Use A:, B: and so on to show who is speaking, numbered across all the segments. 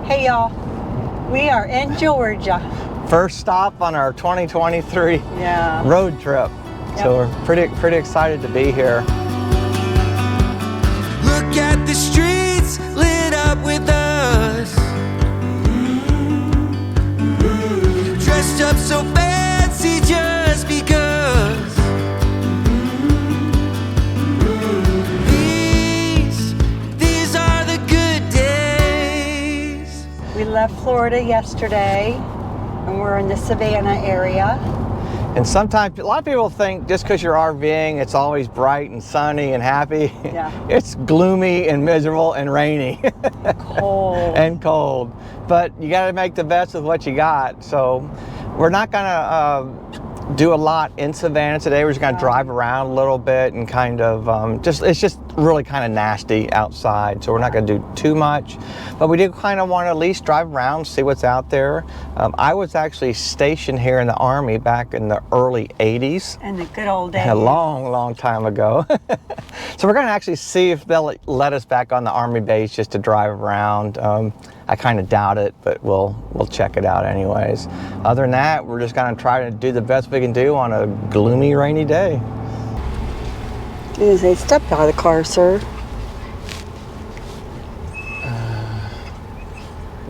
A: Hey y'all, we are in Georgia.
B: First stop on our 2023 road trip. Yep. So we're pretty excited to be here.
C: Look at the streets lit up with us. Dressed up so fancy just because. These are the good days.
A: We left Florida yesterday and we're in the Savannah area.
B: And sometimes, a lot of people think just because you're RVing, it's always bright and sunny and happy.
A: Yeah.
B: It's gloomy and miserable and rainy.
A: Cold.
B: And cold. But you got to make the best of what you got. So we're not going to do a lot in Savannah today. We're just going to drive around a little bit and kind of it's just really kind of nasty outside. So we're not going to do too much. But we do kind of want to at least drive around, see what's out there. I was actually stationed here in the Army back in the early 80s.
A: In the good old days.
B: A long time ago. So we're going to actually see if they'll let us back on the Army base just to drive around. I kind of doubt it, but we'll check it out anyways. Other than that, we're just going to try to do the best we can do on a gloomy, rainy day.
A: They stepped out of the car, sir.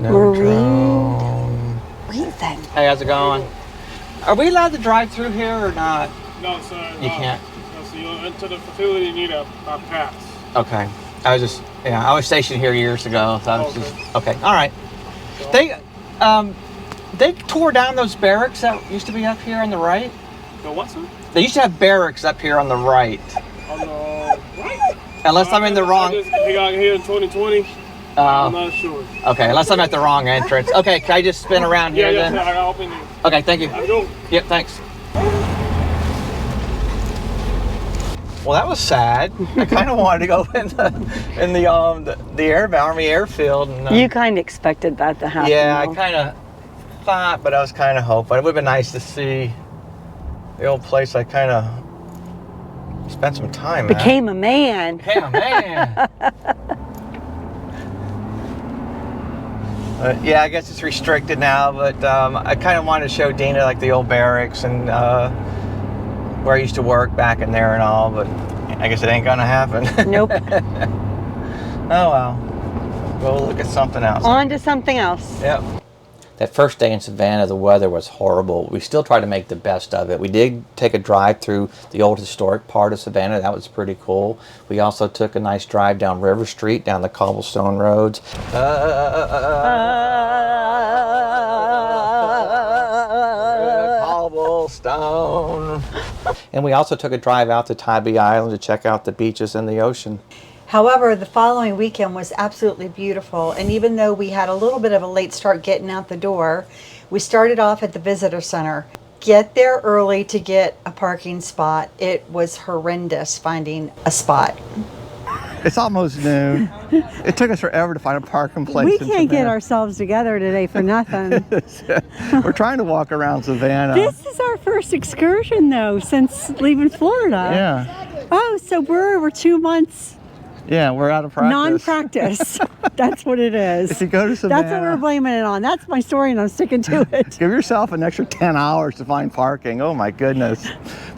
B: No drone.
A: Breathing.
B: Hey, how's it going? Are we allowed to drive through here or not?
D: No, sir.
B: You can't?
D: No, so you enter the facility, you need a pass.
B: Okay. I was stationed here years ago, so I was okay. All right. They tore down those barracks that used to be up here on the right.
D: The what, sir?
B: They used to have barracks up here on the right.
D: On the right?
B: Unless I'm in the wrong.
D: They got here in 2020. I'm not sure.
B: Okay, unless I'm at the wrong entrance. Okay, can I just spin around here then?
D: Yeah, I got open here.
B: Okay, thank you.
D: Go.
B: Yep, thanks. Well, that was sad. I kind of wanted to go in the Army airfield. And,
A: You kind of expected that to happen.
B: Yeah,
A: though.
B: I kind of thought, but I was kind of hoping. It would have been nice to see the old place I kind of spent some time at.
A: Became a man.
B: Became a man. Yeah, I guess it's restricted now, but I kind of wanted to show Dina like the old barracks and where I used to work back in there and all, but I guess it ain't gonna happen.
A: Nope.
B: Oh well. We'll look at something else.
A: On to something else.
B: Yep. That first day in Savannah, the weather was horrible. We still tried to make the best of it. We did take a drive through the old historic part of Savannah. That was pretty cool. We also took a nice drive down River Street, down the cobblestone roads. Cobblestone. And we also took a drive out to Tybee Island to check out the beaches and the ocean.
A: However, the following weekend was absolutely beautiful, and even though we had a little bit of a late start getting out the door, we started off at the visitor center. Get there early to get a parking spot. It was horrendous finding a spot.
B: It's almost noon. It took us forever to find a parking place.
A: We can't get ourselves together today for nothing.
B: We're trying to walk around Savannah.
A: This is our first excursion, though, since leaving Florida.
B: Yeah.
A: Oh, so we're over 2 months.
B: Yeah, we're out of practice.
A: Non-practice. That's what it is.
B: If you go to Savannah,
A: that's what we're blaming it on. That's my story, and I'm sticking to it.
B: Give yourself an extra 10 hours to find parking. Oh my goodness.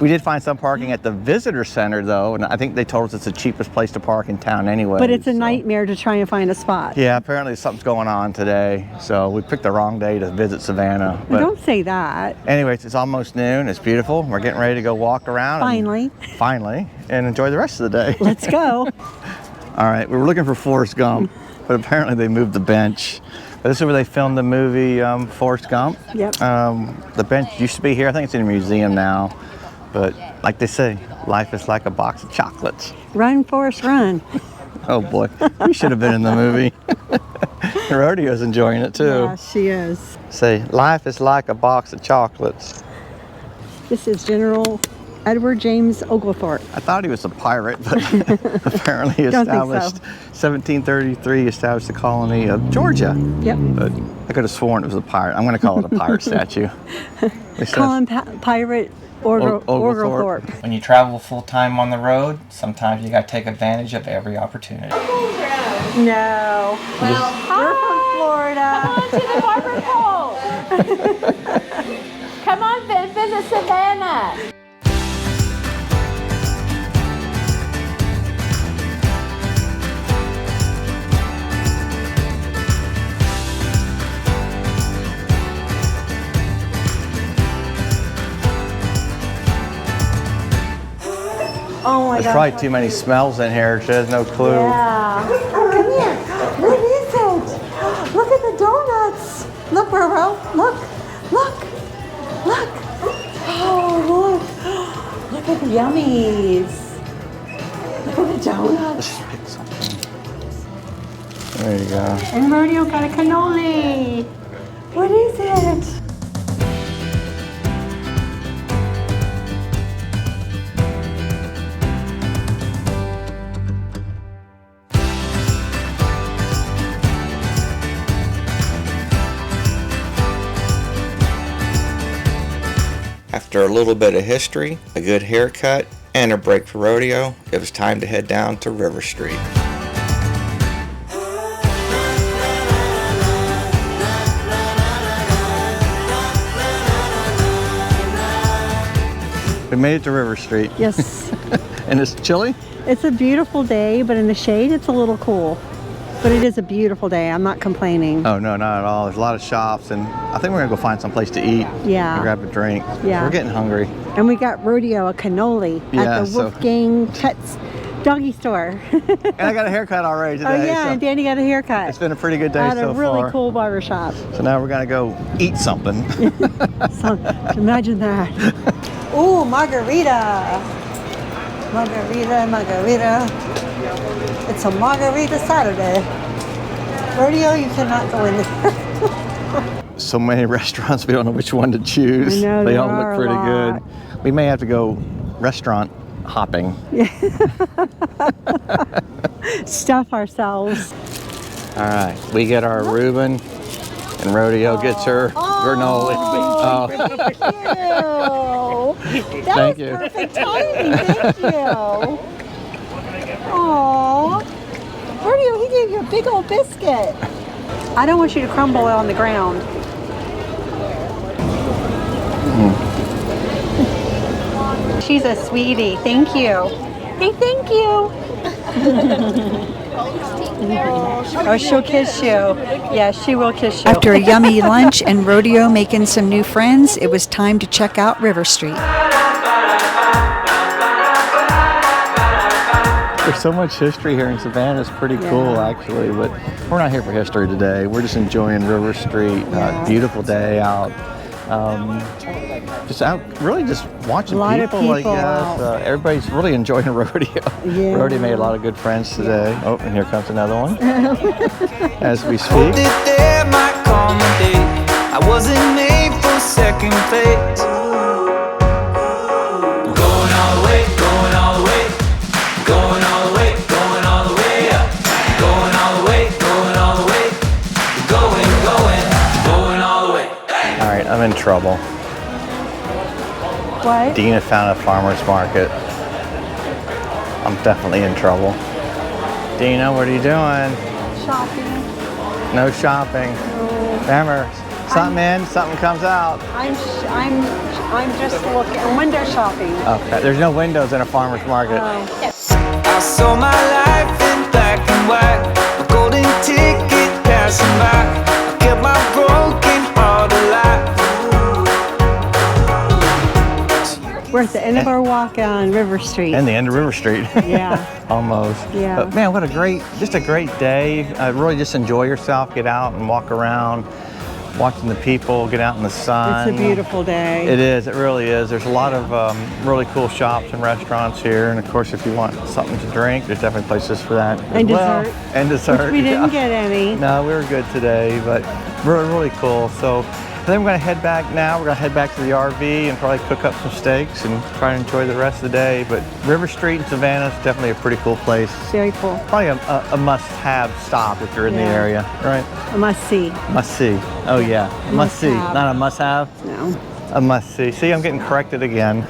B: We did find some parking at the visitor center though, and I think they told us it's the cheapest place to park in town anyway.
A: But it's a nightmare to try and find a spot.
B: Yeah, apparently something's going on today. So we picked the wrong day to visit Savannah. But
A: don't say that.
B: Anyways, it's almost noon. It's beautiful. We're getting ready to go walk around.
A: Finally,
B: and enjoy the rest of the day.
A: Let's go.
B: All right, we were looking for Forrest Gump, but apparently they moved the bench. But this is where they filmed the movie Forrest Gump.
A: Yep.
B: The bench used to be here. I think it's in a museum now. But like they say, life is like a box of chocolates.
A: Run, Forrest, run.
B: Oh boy, we should have been in the movie. Rodeo's enjoying it too.
A: Yeah, she is.
B: Say, life is like a box of chocolates.
A: This is General Edward James Oglethorpe.
B: I thought he was a pirate, but apparently he established, 1733, established the colony of Georgia.
A: Yep.
B: But I could have sworn it was a pirate. I'm going to call it a pirate statue.
A: Call him Pirate Oglethorpe.
B: When you travel full-time on the road, sometimes you got to take advantage of every opportunity.
A: No. Well, we're from Florida.
E: to the barber pole. Come on, visit Savannah.
A: Oh my
B: There's
A: God.
B: probably too many smells in here. She has no clue.
A: Yeah. Come here. What is it? Look at the donuts. Look, Roro. Look. Look. Look. Oh, look. Look at the yummies. Look at the donuts.
B: Let's just pick something. There you go.
A: And Rodeo got a cannoli. What is it?
F: After a little bit of history, a good haircut, and a break for rodeo, it was time to head down to River Street.
B: We made it to River Street.
A: Yes.
B: And it's chilly?
A: It's a beautiful day, but in the shade, it's a little cool. But it is a beautiful day. I'm not complaining.
B: Oh, no, not at all. There's a lot of shops, and I think we're going to go find some place to eat.
A: Yeah.
B: And grab a drink.
A: Yeah.
B: We're getting hungry.
A: And we got Rodeo a cannoli
B: Yeah,
A: at the
B: so-
A: Wolfgang Pets doggy store.
B: And I got a haircut already today.
A: Oh yeah,
B: so
A: and Danny got a haircut
B: it's been a pretty good day
A: at
B: so
A: a really
B: far.
A: cool barber shop.
B: So now we're going to go eat something.
A: So imagine that. Ooh, margarita. Margarita, margarita. It's a margarita Saturday. Rodeo, you cannot go in there.
B: So many restaurants, we don't know which one to choose.
A: I know,
B: they
A: there
B: all
A: are
B: look
A: a
B: pretty
A: lot.
B: good. We may have to go restaurant hopping.
A: Stuff ourselves.
B: All right, we get our Reuben, and Rodeo gets her granola. Oh.
A: Thank you. That
B: Thank
A: was
B: you.
A: perfect timing. Thank you. Aww. Rodeo, he gave you a big old biscuit. I don't want you to crumble it on the ground. She's a sweetie. Thank you. Hey, thank you. Oh, she'll kiss you. Yeah, she will kiss you. After a yummy lunch and Rodeo making some new friends, it was time to check out River Street.
B: There's so much history here in Savannah. It's pretty cool, actually. But we're not here for history today. We're just enjoying River Street. Beautiful day out. Just out, really just watching
A: A lot of
B: people. I
A: people
B: guess
A: out.
B: everybody's really enjoying rodeo.
A: Yeah.
B: Rodeo made a lot of good friends today. Oh, and here comes another one. As we speak.
C: Hoped that there might come a day I wasn't made for second place. Going all the way, going all the way, going all the way, going all the way up. Going all the way, going all the way, going all the way.
B: All right, I'm in trouble.
A: What?
B: Dina found a farmer's market. I'm definitely in trouble. Dina, what are you doing?
A: Shopping.
B: No shopping. Remember, something in, something comes out.
A: I'm just looking. I'm window shopping.
B: Okay, there's no windows in a farmer's market.
C: I saw my life in black and white, a golden ticket passing by. I kept my broken heart alive.
A: We're at the end of our walk on River Street.
B: And the end of River Street.
A: Yeah.
B: Almost.
A: Yeah.
B: But man, what a great day. Really just enjoy yourself, get out and walk around, watching the people, get out in the sun.
A: It's a beautiful day.
B: It is, it really is. There's a lot of really cool shops and restaurants here. And of course, if you want something to drink, there's definitely places for that.
A: And
B: as well.
A: dessert.
B: And dessert.
A: Which we didn't
B: yeah.
A: get any.
B: No, we were good today, but really cool. So then we're gonna head back now. We're gonna head back to the RV and probably cook up some steaks and try to enjoy the rest of the day. But River Street in Savannah is definitely a pretty cool place.
A: Very cool.
B: Probably a must-have stop if you're in the
A: Yeah.
B: area, right?
A: A must see.
B: Must see. Oh yeah, must see.
A: Must-have.
B: Not a must-have.
A: No.
B: A must see. See, I'm getting corrected again.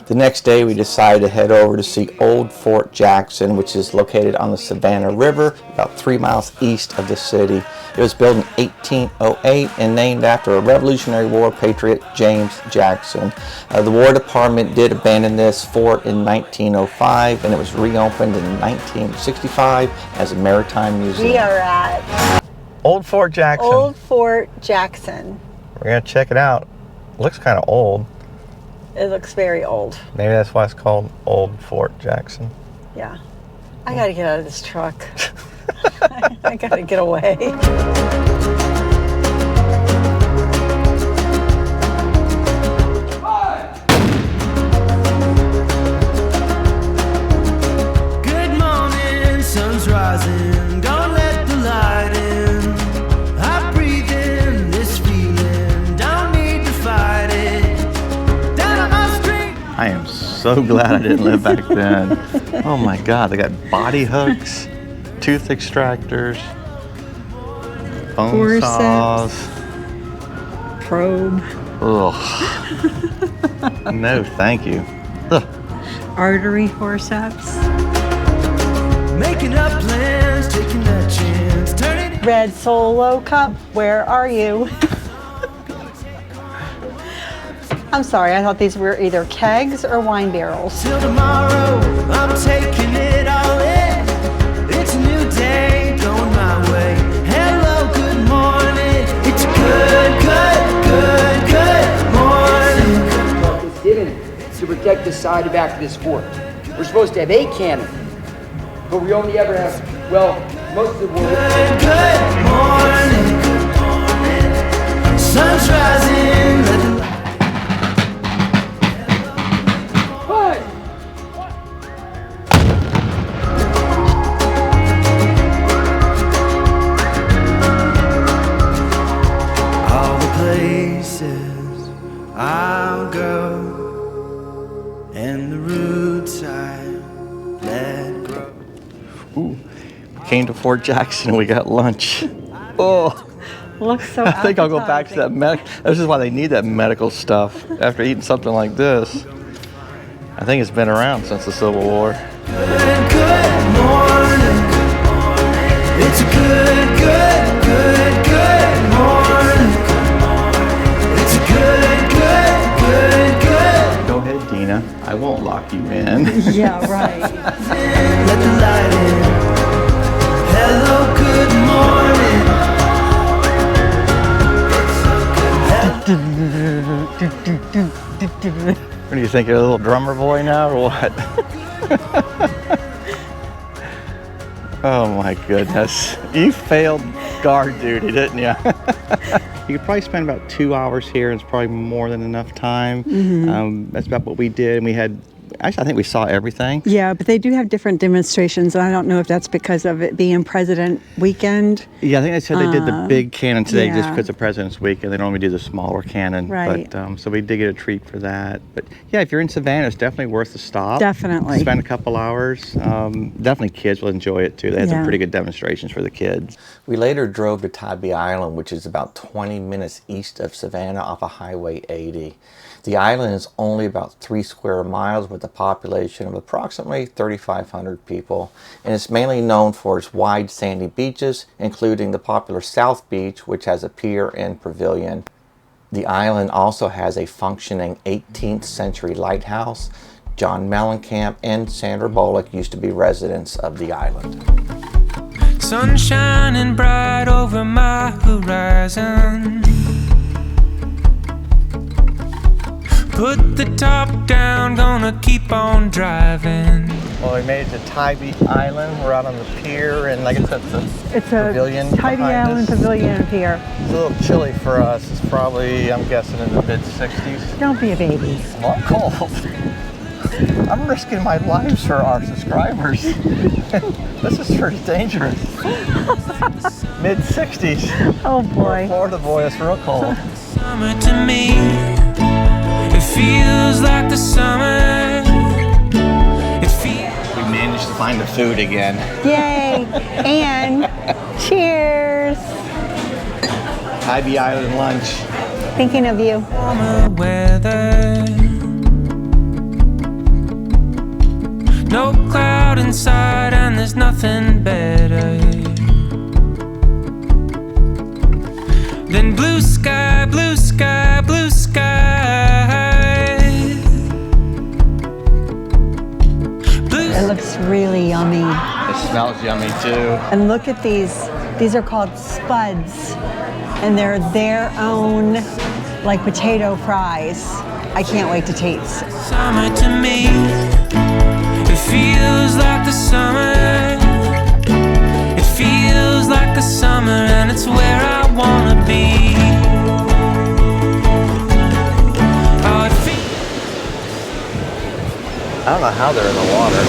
F: The next day we decided to head over to see Old Fort Jackson, which is located on the Savannah River, about 3 miles east of the city. It was built in 1808 and named after a Revolutionary War patriot, James Jackson. The War Department did abandon this fort in 1905, and it was reopened in 1965 as a maritime museum.
A: We are at
B: Old Fort Jackson.
A: Old Fort Jackson.
B: We're gonna check it out. Looks kind of old.
A: It looks very old.
B: Maybe that's why it's called Old Fort Jackson.
A: Yeah. I gotta get out of this truck. I gotta get away.
C: Good morning, sun's rising. Don't let the light in. I breathe in this feeling. Don't need to fight it. Down on my street.
B: I am so glad I didn't live back then. Oh my God, they got body hooks, tooth extractors, bone
A: Forceps.
B: saws.
A: Probe.
B: Ugh. No, thank you. Ugh.
A: Artery forceps.
C: Making up plans, taking that chance. Turning it.
A: Red Solo Cup, where are you? I'm sorry, I thought these were either kegs or wine barrels.
C: Till tomorrow, I'm taking it all in. It's a new day, going my way. Hello, good morning. It's a good morning.
G: Well, it's given to protect the side back of this fort. We're supposed to have 8 cannons, but we only ever have, well, most of the war.
C: Good morning. Sun's rising. Let the light.
G: What?
C: All the places I'll go and the roots I let grow.
B: Ooh. Came to Fort Jackson and we got lunch. Oh,
A: Looks so
B: I think I'll go back to that
A: appetizing.
B: This is why they need that medical stuff after eating something like this. I think it's been around since the Civil War.
C: Good morning. It's a good morning. It's a good.
B: Go ahead, Dina. I won't lock you in.
A: Yeah, right.
C: Let the light in. Hello, good morning.
B: What do you think, you're a little drummer boy now or what? Oh my goodness. You failed guard duty, didn't you? You could probably spend about 2 hours here, and it's probably more than enough time. That's about what we did. And we had, actually, I think we saw everything.
A: Yeah, but they do have different demonstrations, and I don't know if that's because of it being President Weekend.
B: Yeah, I think they said they did the big cannon today just
A: yeah.
B: because of President's Week, and they normally do the smaller cannon.
A: Right.
B: But so we did get a treat for that. But yeah, if you're in Savannah, it's definitely worth the stop.
A: Definitely.
B: Spend a couple hours. Definitely kids will enjoy it too. They had some
A: Yeah.
B: pretty good demonstrations for the kids.
F: We later drove to Tybee Island, which is about 20 minutes east of Savannah off of Highway 80. The island is only about 3 square miles with a population of approximately 3,500 people, and it's mainly known for its wide sandy beaches, including the popular South Beach, which has a pier and pavilion. The island also has a functioning 18th century lighthouse. John Mellencamp and Sandra Bullock used to be residents of the island.
C: Sun shining bright over my horizon. Put the top down, gonna keep on driving.
B: Well, we made it to Tybee Island. We're out on the pier, and I guess that's the
A: It's
B: pavilion
A: a Tybee
B: behind
A: Island
B: us.
A: Pavilion up here.
B: It's a little chilly for us. It's probably, I'm guessing, in the mid-60s.
A: Don't be a baby.
B: Well, I'm cold. I'm risking my lives for our subscribers. This is pretty dangerous. Mid-60s.
A: Oh boy.
B: Florida boy, it's real cold.
C: Summer to me, it feels like the summer. It feels.
B: We managed to find the food again.
A: Yay! And cheers!
B: Tybee Island lunch.
A: Thinking of you.
C: Warmer weather. no cloud inside, and there's nothing better than blue sky, blue sky, blue sky. Blue
A: It looks really yummy.
B: It smells yummy too.
A: And look at these. These are called spuds. And they're their own, like, potato fries. I can't wait to taste.
C: summer to me, it feels like the summer. It feels like the summer, and it's where I wanna be. Oh, it feels.
B: I don't know how they're in the water.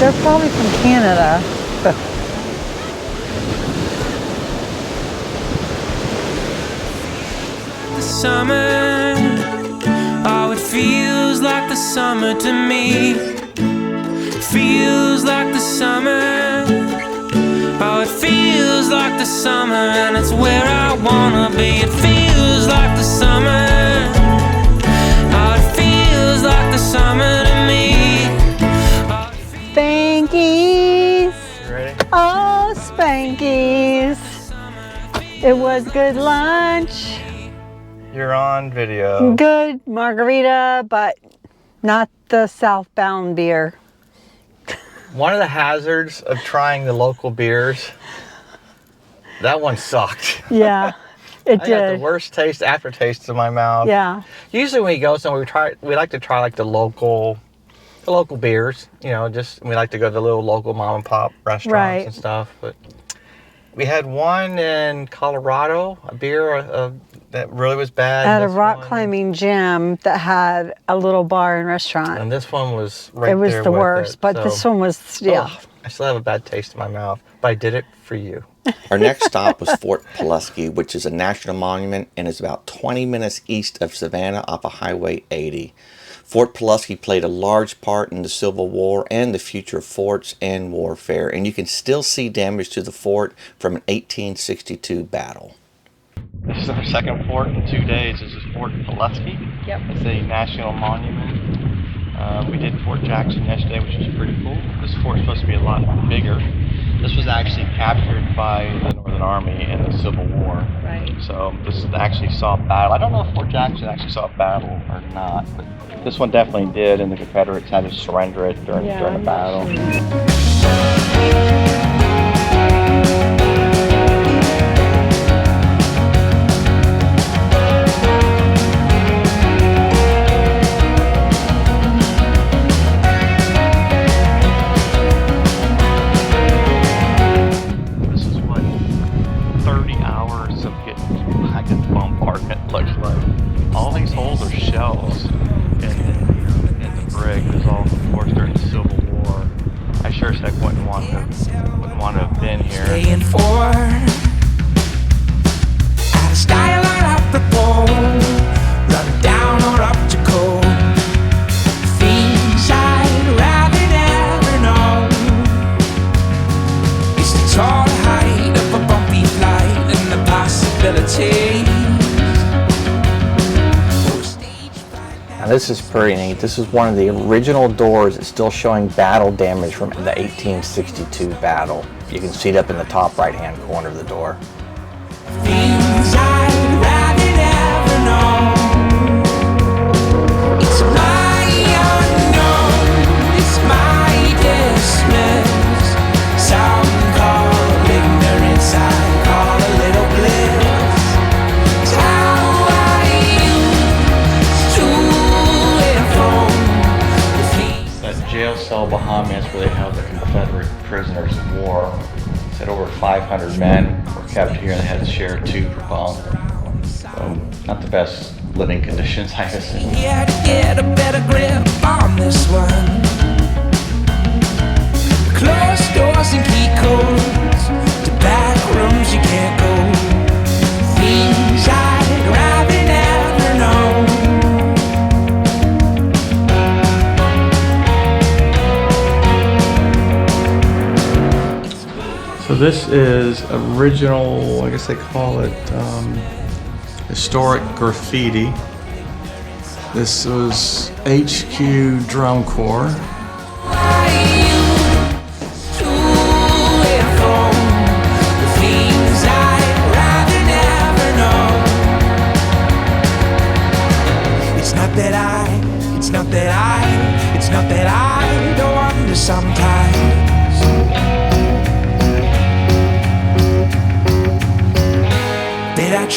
A: They're probably from Canada.
C: The summer, oh, it feels like the summer to me. Feels like the summer, oh, it feels like the summer, and it's where I wanna be. It feels like the summer, oh, it feels like the summer to me. Oh, it feels
A: Spankies.
B: You ready?
A: Oh, Spankies. It was good lunch.
B: You're on video.
A: Good margarita, but not the southbound beer.
B: One of the hazards of trying the local beers, that one sucked.
A: Yeah, it
B: I got the
A: did.
B: worst aftertaste in my mouth.
A: Yeah,
B: Usually when we go somewhere, we like to try like the local beers. You know, just we like to go to the little local mom and pop restaurants
A: Right.
B: and stuff. But we had one in Colorado, a beer that really was bad.
A: at a
B: This
A: rock
B: one-
A: climbing gym that had a little bar and restaurant.
B: And this one was right
A: It was
B: there
A: the
B: with
A: worst,
B: it,
A: but
B: so-
A: this one was, yeah.
B: Ugh, I still have a bad taste in my mouth, but I did it for you.
F: Our next stop was Fort Pulaski, which is a national monument and is about 20 minutes east of Savannah off of Highway 80. Fort Pulaski played a large part in the Civil War and the future of forts and warfare, and you can still see damage to the fort from an 1862 battle.
B: This is our second fort in 2 days. This is Fort Pulaski.
A: Yep.
B: It's a national monument. We did Fort Jackson yesterday, which was pretty cool. This fort's supposed to be a lot bigger. This was actually captured by the Northern Army in the Civil War.
A: Right.
B: So this actually saw a battle. I don't know if Fort Jackson actually saw a battle or not, but this one definitely did, and the Confederates had to surrender it during the battle. This is what 30 hours of getting back and bombardment looks like. All these holes are shells in the brick. It was all, of course, during the Civil War. I sure as heck wouldn't want to have been here.
C: Staying for out of style or up the pole, run down or up to cold. Things I'd rather never know. It's the tall height of a bumpy flight and the possibilities.
F: Now this is pretty neat. This is one of the original doors that's still showing battle damage from the 1862 battle. You can see it up in the top right-hand corner of the door.
C: Things I'd rather never know. It's my unknown, it's my dismiss. Some call ignorance, I call a little bliss. It's how I used to inform the things.
B: That jail cell behind me is where they held the Confederate prisoners of war. Said over 500 men were kept here and they had to share 2 per bunk. So not the best living conditions, I assume.
C: Yeah, to get a better grip on this one. Closed doors and key codes to back rooms you can't go. Things I'd rather never know.
B: So this is original, I guess they call it historic graffiti. This was HQ Drum Corps.
C: I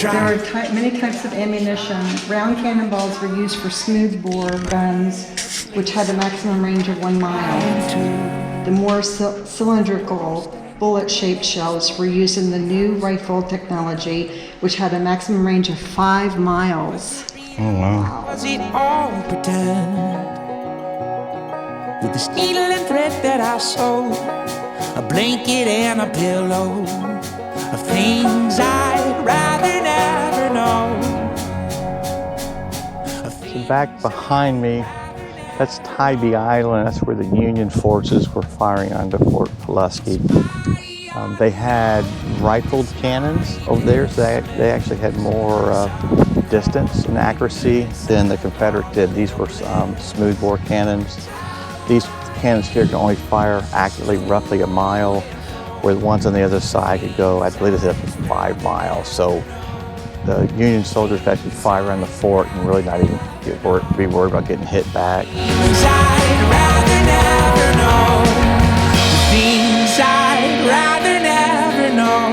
A: There are many types of ammunition. Round cannonballs were used for smoothbore guns, which had a maximum range of 1 mile. The more cylindrical, bullet-shaped shells were used in the new rifle technology, which had a maximum range of 5 miles.
B: Oh, wow.
C: Was it all pretend? With this needle and thread that I sewed, a blanket and a pillow of things I'd rather never know.
B: So back behind me, that's Tybee Island. That's where the Union forces were firing onto Fort Pulaski. They had rifled cannons over there, so they actually had more distance and accuracy than the Confederates did. These were smoothbore cannons. These cannons here can only fire accurately roughly a mile, where the ones on the other side could go, I believe they said up to 5 miles. So the Union soldiers could actually fire around the fort and really not even be worried about getting hit back.
C: Things I'd rather never know. The things I'd rather never know.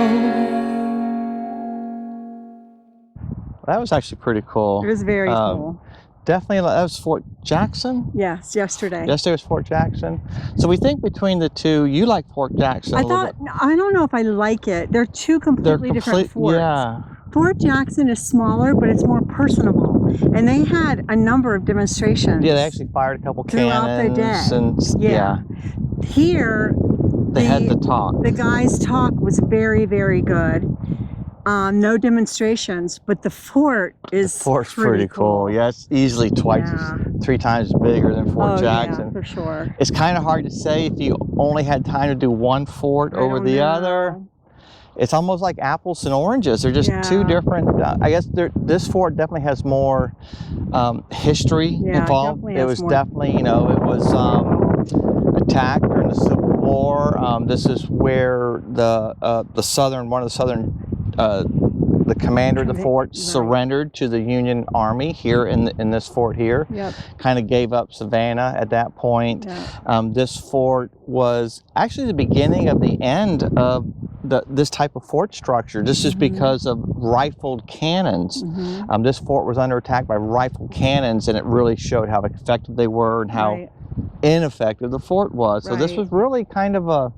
B: That was actually pretty cool.
A: It was very cool.
B: Definitely, that was Fort Jackson?
A: Yes, yesterday.
B: Yesterday was Fort Jackson. So we think between the two, you like Fort Jackson
A: I
B: a little
A: thought, I don't know if I like it. They're two completely different forts.
B: Yeah.
A: Fort Jackson is smaller, but it's more personable. And they had a number of demonstrations.
B: Yeah, they actually fired a couple
A: throughout
B: cannons.
A: the day.
B: And
A: Here,
B: they had the talk.
A: The guy's talk was very, very good. No demonstrations, but the fort is
B: The fort's pretty cool. Yeah, it's easily three times bigger than Fort Jackson.
A: Yeah, for sure.
B: It's kind of hard to say if you only had time to do one fort over the other. It's almost like apples and oranges. They're just two different. I guess this fort definitely has more history involved. It was definitely, you know, it was attacked during the Civil War. This is where the commander of the fort surrendered to the Union Army here in this fort here.
A: Yep.
B: Kind of gave up Savannah at that point.
A: Yep.
B: This fort was actually the beginning of the end of this type of fort structure. This is because of rifled cannons. This fort was under attack by rifled cannons, and it really showed how effective they were and how ineffective the fort was. So this was really kind of a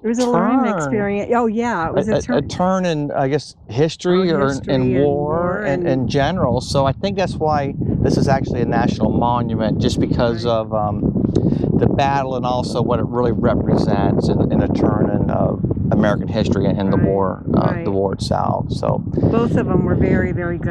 A: It was a learning experience. Oh yeah, it was
B: a turn in, I guess, history in war and in general. So I think that's why this is actually a national monument, just because of the battle and also what it really represents in a turn in American history and the war itself. So
A: both of them were very, very good.